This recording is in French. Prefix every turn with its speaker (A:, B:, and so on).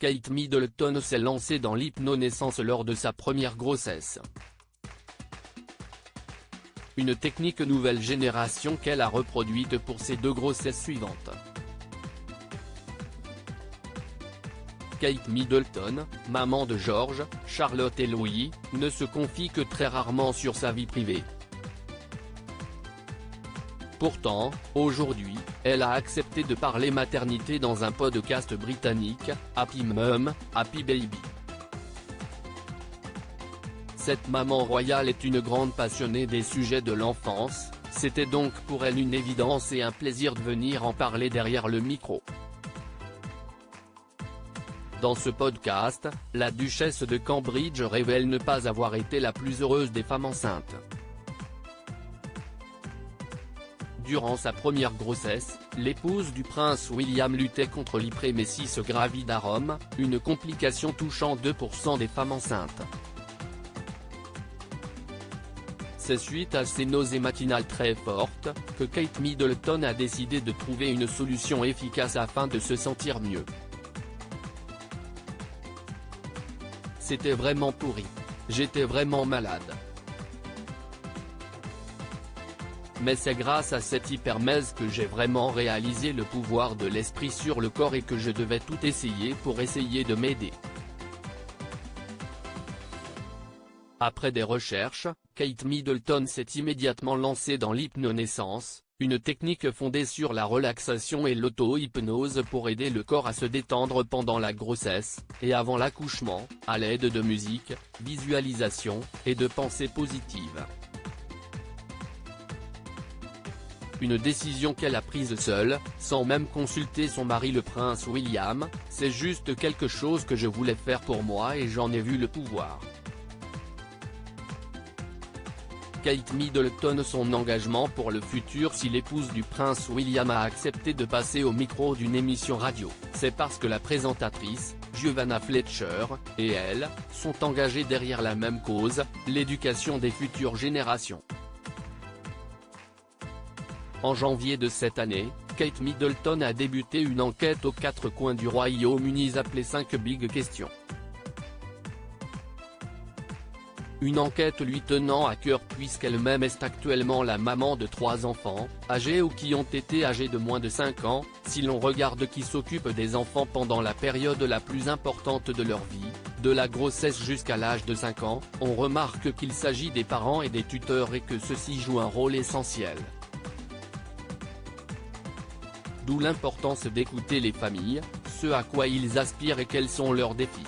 A: Kate Middleton s'est lancée dans l'hypnonaissance lors de sa première grossesse. Une technique nouvelle génération qu'elle a reproduite pour ses 2 grossesses suivantes. Kate Middleton, maman de George, Charlotte et Louis, ne se confie que très rarement sur sa vie privée. Pourtant, aujourd'hui, elle a accepté de parler maternité dans un podcast britannique, Happy Mum, Happy Baby. Cette maman royale est une grande passionnée des sujets de l'enfance, c'était donc pour elle une évidence et un plaisir de venir en parler derrière le micro. Dans ce podcast, la duchesse de Cambridge révèle ne pas avoir été la plus heureuse des femmes enceintes. Durant sa première grossesse, l'épouse du prince William luttait contre l'hyprémésis gravide à Rome, une complication touchant 2% des femmes enceintes. C'est suite à ces nausées matinales très fortes, que Kate Middleton a décidé de trouver une solution efficace afin de se sentir mieux. C'était vraiment pourri. J'étais vraiment malade. Mais c'est grâce à cette hypermèse que j'ai vraiment réalisé le pouvoir de l'esprit sur le corps et que je devais tout essayer pour essayer de m'aider. Après des recherches, Kate Middleton s'est immédiatement lancée dans l'hypnonaissance, une technique fondée sur la relaxation et l'auto-hypnose pour aider le corps à se détendre pendant la grossesse, et avant l'accouchement, à l'aide de musique, visualisation, et de pensées positives. Une décision qu'elle a prise seule, sans même consulter son mari le prince William, c'est juste quelque chose que je voulais faire pour moi et j'en ai vu le pouvoir. Kate Middleton son engagement pour le futur. Si l'épouse du prince William a accepté de passer au micro d'une émission radio, c'est parce que la présentatrice, Giovanna Fletcher, et elle, sont engagées derrière la même cause, l'éducation des futures générations. En janvier de cette année, Kate Middleton a débuté une enquête aux 4 coins du Royaume-Uni appelée 5 Big Questions. Une enquête lui tenant à cœur puisqu'elle-même est actuellement la maman de 3 enfants, âgés ou qui ont été âgés de moins de 5 ans, si l'on regarde qui s'occupe des enfants pendant la période la plus importante de leur vie, de la grossesse jusqu'à l'âge de 5 ans, on remarque qu'il s'agit des parents et des tuteurs et que ceux-ci jouent un rôle essentiel. D'où l'importance d'écouter les familles, ce à quoi ils aspirent et quels sont leurs défis.